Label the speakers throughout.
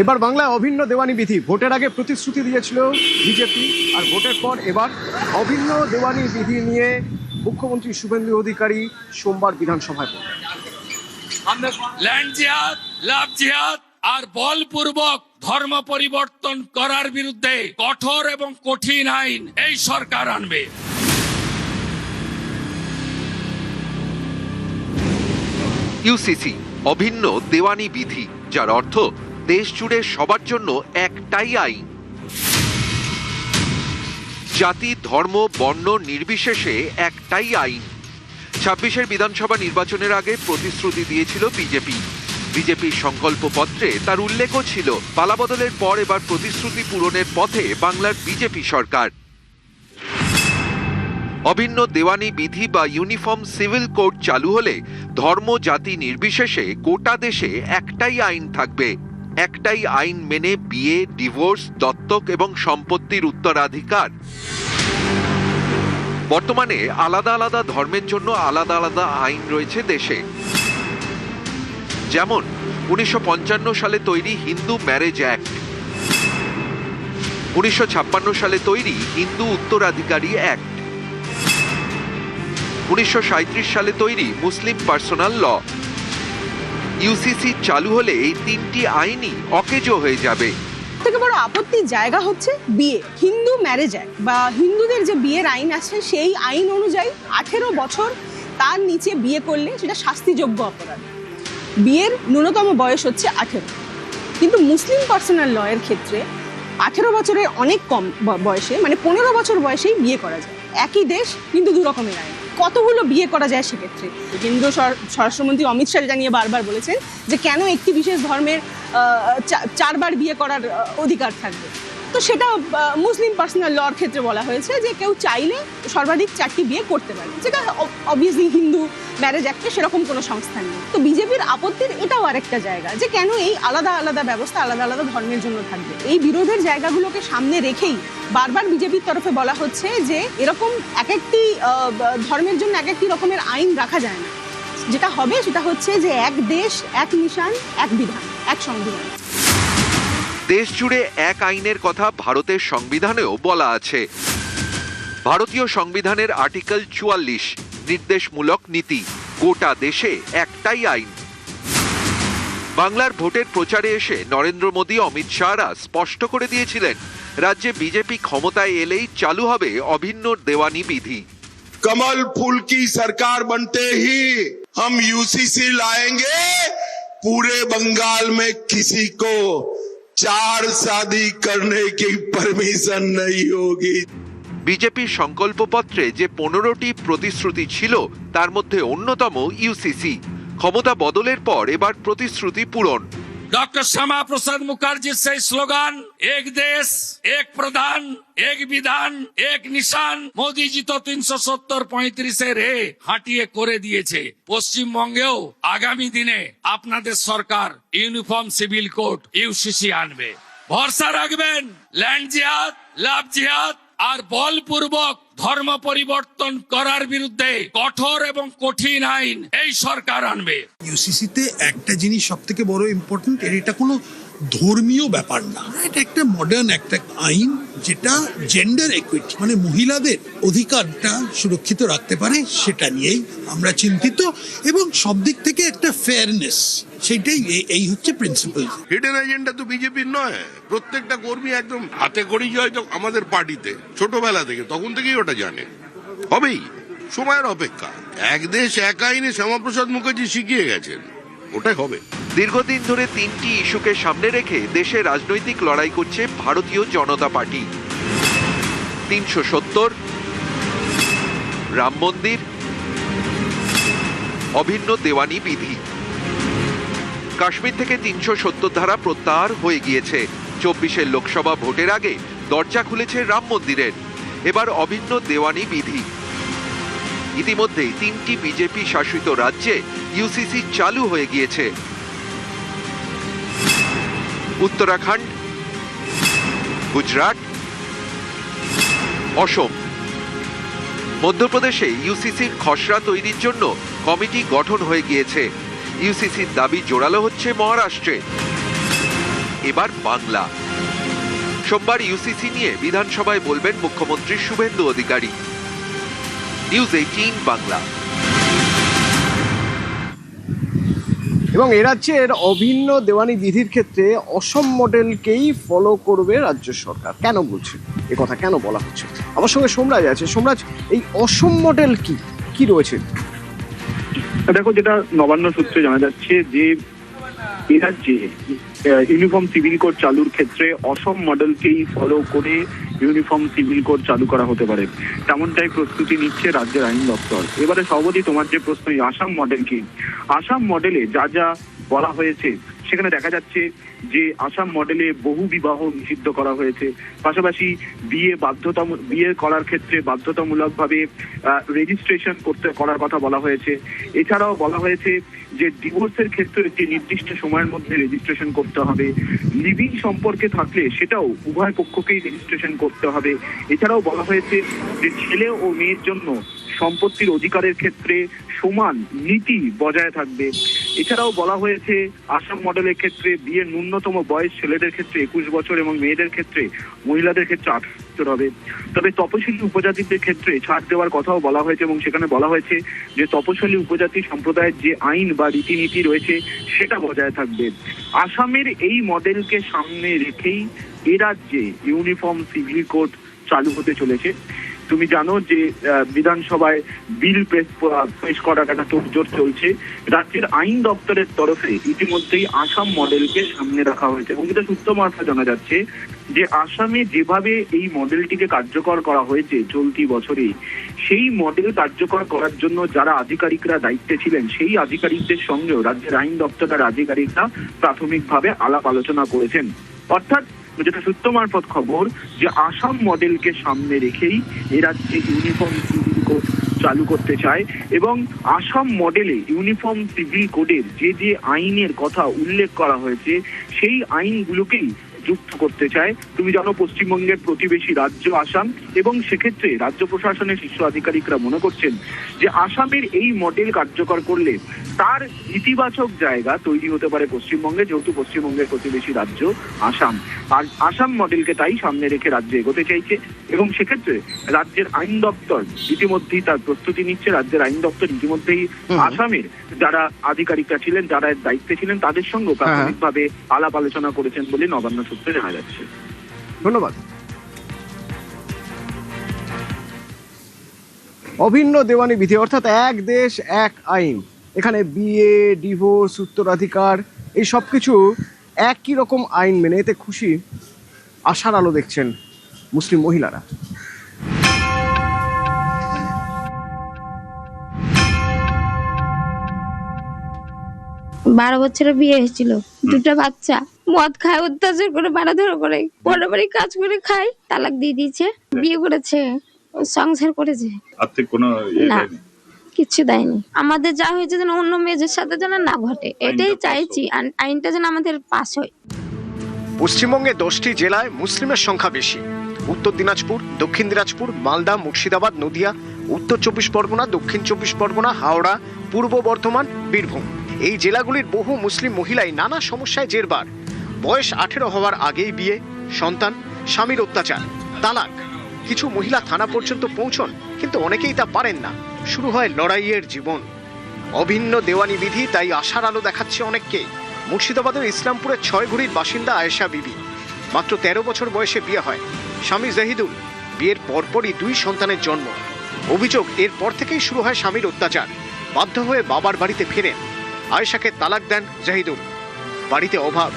Speaker 1: এবার বাংলায় অভিন্ন দেওয়ানি বিধি, ভোটের আগে প্রতিশ্রুতি দিয়েছিল বিজেপি, আর ভোটের পর এবার অভিন্ন দেওয়ানি বিধি নিয়ে মুখ্যমন্ত্রী শুভেন্দু অধিকারী সোমবার বিধানসভায় বলেন।
Speaker 2: ল্যান্ড জিহাদ, লাভ জিহাদ আর বলপূর্বক ধর্ম পরিবর্তন করার বিরুদ্ধে কঠোর এবং কঠিন আইন এই সরকার আনবে।
Speaker 3: ইউসিসি অভিন্ন দেওয়ানি বিধি, যার অর্থ দেশ জুড়ে সবার জন্য একটাই আইন। জাতি, ধর্ম, বর্ণ নির্বিশেষে একটাই আইন। 26-এর বিধানসভা নির্বাচনের আগে প্রতিশ্রুতি দিয়েছিল বিজেপি। বিজেপির সংকল্পপত্রে তার উল্লেখও ছিল। পালাবদলের পর এবার প্রতিশ্রুতি পূরণের পথে বাংলার বিজেপি সরকার। অভিন্ন দেওয়ানি বিধি বা ইউনিফর্ম সিভিল কোড চালু হলে ধর্ম, জাতি নির্বিশেষে গোটা দেশে একটাই আইন থাকবে। একটাই আইন মেনে বিয়ে, ডিভোর্স, দত্তক এবং সম্পত্তির উত্তরাধিকার। বর্তমানে আলাদা আলাদা ধর্মের জন্য আলাদা আলাদা আইন রয়েছে দেশে। যেমন 1955 সালে তৈরি হিন্দু ম্যারেজ অ্যাক্ট, 1956 সালে তৈরি হিন্দু উত্তরাধিকারী অ্যাক্ট, 1937 সালে তৈরি মুসলিম পার্সোনাল ল। ইউসিসি চালু হলে এই তিনটি আইনই অকেজো হয়ে যাবে।
Speaker 4: থেকে বড় আপত্তির জায়গা হচ্ছে বিয়ে। হিন্দু ম্যারেজ অ্যাক্ট বা হিন্দুদের যে বিয়ের আইন আছে সেই আইন অনুযায়ী 18 বছর তার নিচে বিয়ে করলে সেটা শাস্তিযোগ্য অপরাধ। বিয়ের ন্যূনতম বয়স হচ্ছে 18, কিন্তু মুসলিম পার্সোনাল ল এর ক্ষেত্রে 18 বছরের অনেক কম বয়সে, মানে 15 বছর বয়সেই বিয়ে করা যায়। একই দেশ কিন্তু দু রকমের আইন। কতগুলো বিয়ে করা যায় সেক্ষেত্রে? কেন্দ্রীয় স্বরাষ্ট্রমন্ত্রী অমিত শাহ জানিয়ে বারবার বলেছেন যে কেন একটি বিশেষ ধর্মের 4 বার বিয়ে করার অধিকার থাকবে। তো সেটা মুসলিম পার্সোনাল লর ক্ষেত্রে বলা হয়েছে যে কেউ চাইলে সর্বাধিক 4টি বিয়ে করতে পারে, যেটা অবভিয়াসলি হিন্দু ম্যারেজ অ্যাক্টে সেরকম কোনো সংস্থা নেই। তো বিজেপির আপত্তির এটাও আরেকটা জায়গা যে কেন এই আলাদা আলাদা ব্যবস্থা আলাদা আলাদা ধর্মের জন্য থাকবে। এই বিরোধের জায়গাগুলোকে সামনে রেখেই বারবার বিজেপির তরফে বলা হচ্ছে যে এরকম এক একটি ধর্মের জন্য এক একটি রকমের আইন রাখা যায় না। যেটা হবে সেটা হচ্ছে যে এক দেশ, এক নিশান, এক বিধান, এক সংবিধান।
Speaker 3: দেশ জুড়ে এক আইনের কথা ভারতের সংবিধানেও বলা আছে। ভারতীয় সংবিধানের আর্টিকেল 44 নির্দেশমূলক নীতি, গোটা দেশে একটাই আইন। বাংলার ভোটের প্রচারে এসে নরেন্দ্র মোদী, অমিত শাহরা স্পষ্ট করে দিয়েছিলেন রাজ্যে বিজেপি ক্ষমতায় এলেই চালু হবে অভিন্ন দেওয়ানি বিধি।
Speaker 5: कमल फूल की सरकार बनते ही हम यूसीसी लाएंगे, पूरे बंगाल में किसी को 4 शादी करने की परमिशन नहीं होगी।
Speaker 3: বিজেপির সংকল্পপত্রে যে 15টি প্রতিশ্রুতি ছিল তার মধ্যে অন্যতম ইউসিসি। ক্ষমতা বদলের পর এবার প্রতিশ্রুতি পূরণ।
Speaker 2: डॉक्टर श्यामा प्रसाद मुखर्जी से स्लोगान एक देश, एक प्रधान, एक विधान, एक निशान, मोदी जी तो 370-35 রে হাঁটিয়ে করে দিয়েছে। পশ্চিমবঙ্গেও আগামী দিনে আপনাদের সরকার ইউনিফর্ম সিভিল কোড ইউসিসি আনবে। ভরসা রাখবেন, ল্যান্ড জিহাদ, লাভ জিহাদ আর বলপূর্বক ধর্ম পরিবর্তন করার বিরুদ্ধে কঠোর এবং কঠিন আইন এই সরকার আনবে।
Speaker 6: ইউসিসিতে একটা জিনিস সব থেকে বড় ইম্পর্টেন্ট, এটা কোনো ধর্মীয় ব্যাপার না, এটা একটা মডার্ন একটা আইন যেটা জেন্ডার ইকুইটি মানে মহিলাদের অধিকারটা সুরক্ষিত রাখতে পারে, সেটা নিয়েই আমরা চিন্তিত। এবং সব দিক থেকে একটা ফেয়ারনেস, সেটাই এই হচ্ছে প্রিন্সিপাল।
Speaker 5: হিডেন এজেন্ডা তো বিজেপির নয়, প্রত্যেকটা কর্মী একদম হাতে করেই হয়তো আমাদের পার্টিতে ছোটবেলা থেকে, তখন থেকেই ওটা জানে। হবেই, সময়ের অপেক্ষা। এক দেশ এক আইনে শ্যামাপ্রসাদ মুখার্জি শিখিয়ে গেছেন, ওটাই হবে।
Speaker 3: দীর্ঘদিন ধরে তিনটি ইস্যুকে সামনে রেখে দেশে রাজনৈতিক লড়াই করছে ভারতীয় জনতা পার্টি। 370, রাম মন্দির, অভিন্ন দেওয়ানি বিধি। কাশ্মীর থেকে 370 ধারা প্রত্যাহার হয়ে গিয়েছে। 24-এর লোকসভা ভোটের আগে দরজা খুলেছে রাম মন্দিরের। এবার অভিন্ন দেওয়ানি বিধি। ইতিমধ্যেই 3টি বিজেপি শাসিত রাজ্যে ইউসিসি চালু হয়ে গিয়েছে। উত্তরাখণ্ড, গুজরাট, অসম। মধ্যপ্রদেশে ইউসিসির খসড়া তৈরির জন্য কমিটি গঠন হয়ে গিয়েছে। ইউসিসির দাবি জোরালো হচ্ছে মহারাষ্ট্রে। এবার বাংলা। সোমবার ইউসিসি নিয়ে বিধানসভায় বলবেন মুখ্যমন্ত্রী শুভেন্দু অধিকারী। নিউজ 18 বাংলা।
Speaker 1: এবং এ রাজ্যের অভিন্ন দেওয়ানি বিধির ক্ষেত্রে অসম মডেলকেই ফলো করবে রাজ্য সরকার। কেন বলছে এ কথা, কেন বলা হচ্ছে? আমার সঙ্গে সোমরাজ আছে। সোমরাজ, এই অসম মডেল কি রয়েছে?
Speaker 7: দেখো, যেটা নবান্ন সূত্রে জানা যাচ্ছে যে এ রাজ্যে ইউনিফর্ম সিভিল কোড চালুর ক্ষেত্রে অসম মডেলকেই ফলো করে ইউনিফর্ম সিভিল কোড চালু করা হতে পারে, তেমনটাই প্রস্তুতি নিচ্ছে রাজ্যের আইন দপ্তর। এবারে সভাপতি, তোমার যে প্রশ্ন, আসাম মডেল কি? আসাম মডেলে যা যা বলা হয়েছে সেখানে দেখা যাচ্ছে যে আসাম মডেলে বহু বিবাহ নিষিদ্ধ করা হয়েছে, পাশাপাশি বিয়ে করার ক্ষেত্রে বাধ্যতামূলকভাবে রেজিস্ট্রেশন করার কথা বলা হয়েছে। এছাড়াও বলা হয়েছে যে ডিভোর্সের ক্ষেত্রে একটি নির্দিষ্ট সময়ের মধ্যে রেজিস্ট্রেশন করতে হবে, লিভিং সম্পর্কে থাকলে সেটাও উভয় পক্ষকেই রেজিস্ট্রেশন করতে হবে। এছাড়াও বলা হয়েছে যে ছেলে ও মেয়ের জন্য সম্পত্তির অধিকারের ক্ষেত্রে সমান নীতি বজায় থাকবে। এছাড়াও বলা হয়েছে আসাম মডেলের ক্ষেত্রে বিয়ের ন্যূনতম বয়স ছেলেদের ক্ষেত্রে 21 বছর এবং মেয়েদের ক্ষেত্রে, মহিলাদের ক্ষেত্রে 18 বছর হবে। তবে তপশিলি উপজাতিদের ক্ষেত্রে ছাড় দেওয়ার কথাও বলা হয়েছে এবং সেখানে বলা হয়েছে যে তপশিলি উপজাতি সম্প্রদায়ের যে আইন বা রীতিনীতি রয়েছে সেটা বজায় থাকবে। আসামের এই মডেলকে সামনে রেখেই এ রাজ্যে ইউনিফর্ম সিভিল কোড চালু হতে চলেছে। তুমি জানো যে বিধানসভায় বিল পেশ করার একটা তোড়জোড় চলছে। রাজ্যের আইন দপ্তরের তরফে ইতিমধ্যেই আসাম মডেলকে সামনে রাখা হয়েছে এবং এটা সূত্র মারফত জানা যাচ্ছে যে আসামে যেভাবে এই মডেলটিকে কার্যকর করা হয়েছে চলতি বছরে, সেই মডেল কার্যকর করার জন্য যারা আধিকারিকরা দায়িত্বে ছিলেন সেই আধিকারিকদের সঙ্গেও রাজ্যের আইন দপ্তরের আধিকারিকরা প্রাথমিকভাবে আলাপ আলোচনা করেছেন। অর্থাৎ যেটা সূত্র মারফত খবর যে আসাম মডেলকে সামনে রেখেই এ রাজ্যে ইউনিফর্ম সিভিল কোড চালু করতে চায় এবং আসাম মডেলে ইউনিফর্ম সিভিল কোডের যে যে আইনের কথা উল্লেখ করা হয়েছে সেই আইনগুলোকেই যুক্ত করতে চায়। তুমি জানো পশ্চিমবঙ্গের প্রতিবেশী রাজ্য আসাম এবং সেক্ষেত্রে রাজ্য প্রশাসনের শীর্ষ আধিকারিকরা মনে করছেন যে আসামের এই মডেল কার্যকর করলে তার ইতিবাচক জায়গা তৈরি হতে পারে পশ্চিমবঙ্গে, যেহেতু পশ্চিমবঙ্গের প্রতিবেশী রাজ্য আসাম। আর আসাম মডেলকে তাই সামনে রেখে রাজ্য এগোতে চাইছে এবং সেক্ষেত্রে রাজ্যের আইন দপ্তর ইতিমধ্যেই তার প্রস্তুতি নিচ্ছে। রাজ্যের আইন দপ্তর ইতিমধ্যেই আসামের যারা আধিকারিকরা ছিলেন, যারা দায়িত্বে ছিলেন, তাদের সঙ্গে প্রাথমিকভাবে আলাপ আলোচনা করেছেন বলে নবান্ন সূত্রে জানা যাচ্ছে।
Speaker 1: ধন্যবাদ। অভিন্ন দেওয়ানি বিধি অর্থাৎ এক দেশ এক আইন, এখানে বিয়ে, ডিভোর্স, উত্তরাধিকার এই সব কিছু একই রকম আইন মেনে, এতে খুশি, আশার আলো দেখছেন মুসলিম মহিলারা।
Speaker 8: 12 বছরের বিয়ে হয়েছিল, 2টা বাচ্চা, মদ খায়, অত্যাচার করে, মারাধরা করে, পরের কাজ করে খায়, তালাক দিয়ে দিয়েছে। বিয়ে করেছে, সংসার করেছে,
Speaker 9: আর্থিক কোনো
Speaker 8: না কিছু দেয়নি। আমাদের যা হয়েছে যেন অন্য মেয়েদের সাথে যেন না ঘটে, এটাই চাইছি। আইনটা যেন আমাদের পাস হয়।
Speaker 1: পশ্চিমবঙ্গে 10টি জেলায় মুসলিমের সংখ্যা বেশি। উত্তর দিনাজপুর, দক্ষিণ দিনাজপুর, মালদা, মুর্শিদাবাদ, নদিয়া, উত্তর 24 পরগনা, দক্ষিণ 24 পরগনা, হাওড়া, পূর্ব বর্ধমান, বীরভূম। এই জেলাগুলির বহু মুসলিম মহিলাই নানা সমস্যায় জেরবার। বয়স 18 হওয়ার আগেই বিয়ে, সন্তান, স্বামীর অত্যাচার, তালাক। কিছু মহিলা থানা পর্যন্ত পৌঁছন, কিন্তু অনেকেই তা পারেন না। শুরু হয় লড়াইয়ের জীবন। অভিন্ন দেওয়ানি বিধি তাই আশার আলো দেখাচ্ছে অনেককে। মুর্শিদাবাদের ইসলামপুরের 6 ঘুরির বাসিন্দা আয়েশা বিবি। মাত্র 13 বছর বয়সে বিয়ে হয়। স্বামী জাহিদুল। বিয়ের পরপরই 2 সন্তানের জন্ম। অভিযোগ, এরপর থেকেই শুরু হয় স্বামীর অত্যাচার। বাধ্য হয়ে বাবার বাড়িতে ফেরেন। আয়েশাকে তালাক দেন জাহিদুল। বাড়িতে অভাব,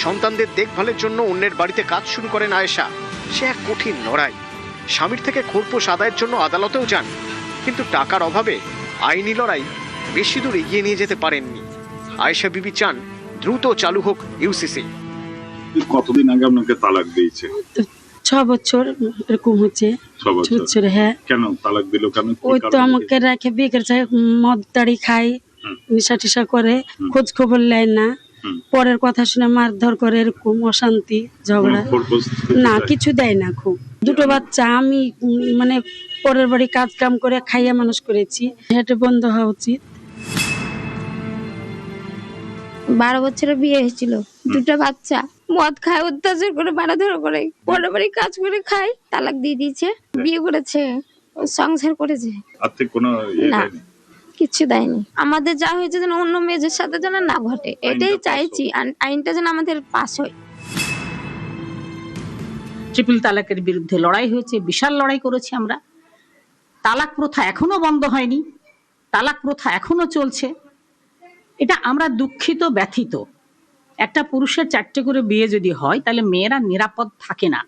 Speaker 1: সন্তানদের দেখভালের জন্য অন্যের বাড়িতে কাজ শুরু করেন আয়েশা। সে এক কঠিন লড়াই। স্বামীর থেকে খোরপোশ আদায়ের জন্য আদালতেও যান, কিন্তু টাকার অভাবে আইনি লড়াই বেশি দূর এগিয়ে নিয়ে যেতে পারেননি। আয়েশা বিবি চান দ্রুত চালু হোক ইউসিসি।
Speaker 9: কতদিন আগে আপনাকে তালাক দিয়েছে?
Speaker 10: 6 বছর এরকম হচ্ছে।
Speaker 9: 6 বছর?
Speaker 10: হ্যাঁ।
Speaker 9: কেন তালাক দিল? কেন?
Speaker 10: ওই তো আমাকে রেখে বিয়ে করেছে, মদ তাড়ি খাই, নেশা টিশা করে, খোঁজ খবর নেয় না, পরের কথা শুনে মারধর করে, এরকম অশান্তি ঝগড়া। না কিছু দেয় না। খুব 2টো বাচ্চা, আমি মানে পরের বাড়ি কাজ কাম করে খাইয়া মানুষ করেছি। এটা বন্ধ হওয়া উচিত।
Speaker 8: 12 বছরের বিয়ে হয়েছিল, 2টা বাচ্চা, মদ খায়, অত্যাচার করে, মারাধর করে, পরের বাড়ি কাজ করে খায়, তালাক দিয়ে দিয়েছে। বিয়ে করেছে, সংসার করেছে,
Speaker 9: আর্থিক কোনো
Speaker 8: না কিছু দেয়নি। আমাদের যা হয়েছে যেন অন্য মেয়েদের সাথে যেন না ঘটে, এটাই চাইছি। আইনটা যেন আমাদের পাস হয়।
Speaker 11: ট্রিপল তালাকের বিরুদ্ধে লড়াই হয়েছে, বিশাল লড়াই করেছি আমরা। তালাক প্রথা এখনো বন্ধ হয়নি, তালাক প্রথা এখনো চলছে। এটা আমরা দুঃখিত, ব্যথিত। একটা পুরুষের 4টে করে বিয়ে যদি হয় তাহলে মেয়েরা নিরাপদ থাকে না।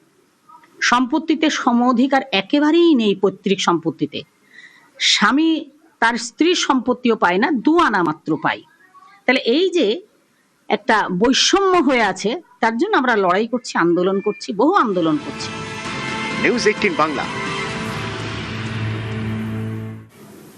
Speaker 11: সম্পত্তিতে সম অধিকার একেবারেই নেই। পৈতৃক সম্পত্তিতে স্বামী তার স্ত্রীর সম্পত্তিও পায় না, 2 আনা মাত্র পায়। তাহলে এই যে একটা বৈষম্য হয়ে আছে, তার জন্য আমরা লড়াই করছি, আন্দোলন করছি, বহু আন্দোলন করছি।
Speaker 1: নিউজ 18 বাংলা।